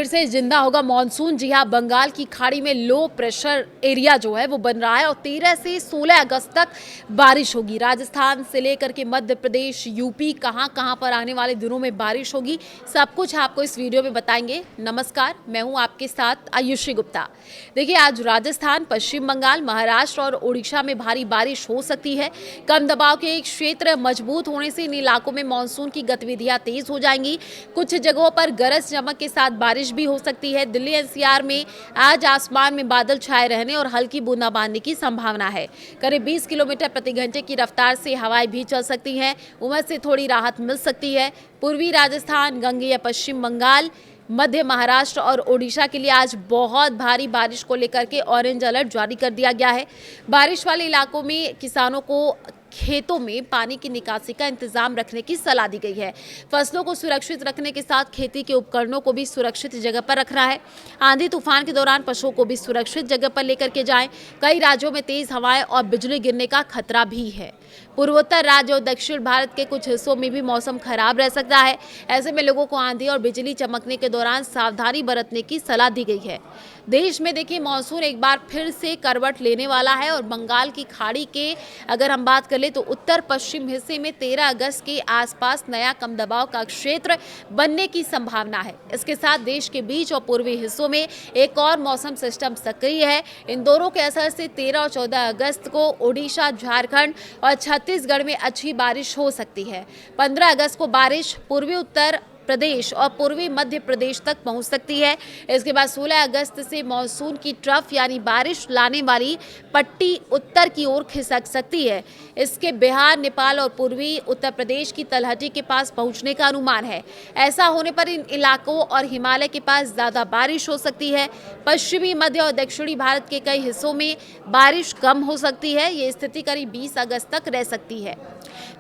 से जिंदा होगा मॉनसून। जी हां, बंगाल की खाड़ी में लो प्रेशर एरिया जो है वो बन रहा है और 13 से 16 अगस्त तक बारिश होगी। राजस्थान से लेकर के मध्य प्रदेश, यूपी, कहां पर आने वाले दिनों में बारिश होगी, सब कुछ आपको इस वीडियो में बताएंगे। नमस्कार, मैं हूं आपके साथ आयुषी गुप्ता। देखिए, आज राजस्थान, पश्चिम बंगाल, महाराष्ट्र और उड़ीसा में भारी बारिश हो सकती है। कम दबाव के एक क्षेत्र मजबूत होने से इन इलाकों में मानसून की गतिविधियां तेज हो जाएंगी। कुछ जगहों पर गरज चमक के साथ बारिश भी हो सकती है। दिल्ली एनसीआर में आज आसमान में बादल छाए रहने और हल्की बूंदाबांदी की संभावना है। करीब 20 किलोमीटर प्रति घंटे की रफ्तार से हवाएं भी चल सकती हैं। उमस से थोड़ी राहत मिल सकती है। पूर्वी राजस्थान, गंगेय पश्चिम बंगाल, मध्य महाराष्ट्र और ओडिशा के लिए आज बहुत भारी बारिश को लेकर के ऑरेंज अलर्ट जारी कर दिया गया है। बारिश वाले इलाकों में किसानों को खेतों में पानी की निकासी का इंतजाम रखने की सलाह दी गई है। फसलों को सुरक्षित रखने के साथ खेती के उपकरणों को भी सुरक्षित जगह पर रखना है। आंधी तूफान के दौरान पशुओं को भी सुरक्षित जगह पर लेकर के जाएं। कई राज्यों में तेज हवाएं और बिजली गिरने का खतरा भी है। पूर्वोत्तर राज्य और दक्षिण भारत के कुछ हिस्सों में भी मौसम खराब रह सकता है। ऐसे में लोगों को आंधी और बिजली चमकने के दौरान सावधानी बरतने की सलाह दी गई है। देश में देखिए, मानसून एक बार फिर से करवट लेने वाला है और बंगाल की खाड़ी के अगर हम बात कर ले तो उत्तर पश्चिम हिस्से में 13 अगस्त के आसपास नया कम दबाव का क्षेत्र बनने की संभावना है। इसके साथ देश के बीच और पूर्वी हिस्सों में एक और मौसम सिस्टम सक्रिय है। इन दोनों के असर से 13 और 14 अगस्त को ओडिशा, झारखंड और छत्तीसगढ़ में अच्छी बारिश हो सकती है। 15 अगस्त को बारिश पूर्वी उत्तर प्रदेश और पूर्वी मध्य प्रदेश तक पहुंच सकती है। इसके बाद 16 अगस्त से मानसून की ट्रफ यानी बारिश लाने वाली पट्टी उत्तर की ओर खिसक सकती है। इसके बिहार, नेपाल और पूर्वी उत्तर प्रदेश की तलहटी के पास पहुंचने का अनुमान है। ऐसा होने पर इन इलाकों और हिमालय के पास ज्यादा बारिश हो सकती है। पश्चिमी, मध्य और दक्षिणी भारत के कई हिस्सों में बारिश कम हो सकती है। ये स्थिति करीब 20 अगस्त तक रह सकती है।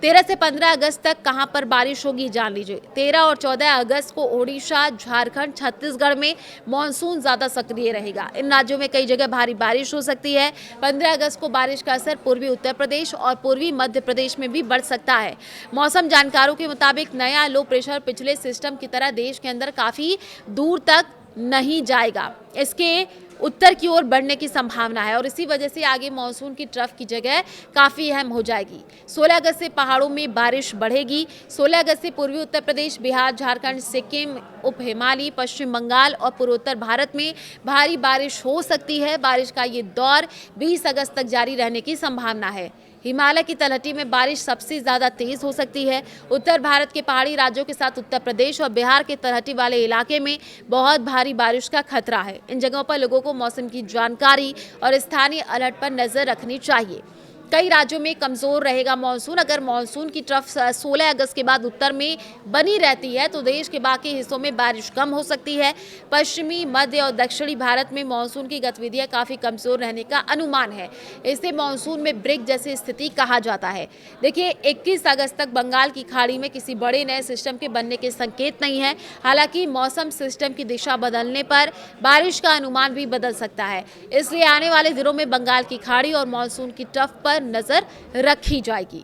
13 से 15 अगस्त तक कहां पर बारिश होगी जान लीजिए। 13 और 14 अगस्त को ओडिशा, झारखंड, छत्तीसगढ़ में मानसून ज्यादा सक्रिय रहेगा। इन राज्यों में कई जगह भारी बारिश हो सकती है। 15 अगस्त को बारिश का असर पूर्वी उत्तर प्रदेश और पूर्वी मध्य प्रदेश में भी बढ़ सकता है। मौसम जानकारों के मुताबिक नया लो प्रेशर पिछले सिस्टम की तरह देश के अंदर काफी दूर तक नहीं जाएगा। इसके उत्तर की ओर बढ़ने की संभावना है और इसी वजह से आगे मानसून की ट्रफ की जगह काफ़ी अहम हो जाएगी। 16 अगस्त से पहाड़ों में बारिश बढ़ेगी। 16 अगस्त से पूर्वी उत्तर प्रदेश, बिहार, झारखंड, सिक्किम, उप हिमालयी, पश्चिम बंगाल और पूर्वोत्तर भारत में भारी बारिश हो सकती है। बारिश का ये दौर 20 अगस्त तक जारी रहने की संभावना है। हिमालय की तलहटी में बारिश सबसे ज्यादा तेज हो सकती है। उत्तर भारत के पहाड़ी राज्यों के साथ उत्तर प्रदेश और बिहार के तलहटी वाले इलाके में बहुत भारी बारिश का खतरा है। इन जगहों पर लोगों को मौसम की जानकारी और स्थानीय अलर्ट पर नजर रखनी चाहिए। कई राज्यों में कमजोर रहेगा मानसून। अगर मानसून की ट्रफ 16 अगस्त के बाद उत्तर में बनी रहती है तो देश के बाकी हिस्सों में बारिश कम हो सकती है। पश्चिमी, मध्य और दक्षिणी भारत में मानसून की गतिविधियां काफी कमजोर रहने का अनुमान है। इसे मानसून में ब्रेक जैसी स्थिति कहा जाता है। देखिए, 21 अगस्त तक बंगाल की खाड़ी में किसी बड़े नए सिस्टम के बनने के संकेत नहीं है। हालांकि मौसम सिस्टम की दिशा बदलने पर बारिश का अनुमान भी बदल सकता है। इसलिए आने वाले दिनों में बंगाल की खाड़ी और मानसून की ट्रफ पर नजर रखी जाएगी।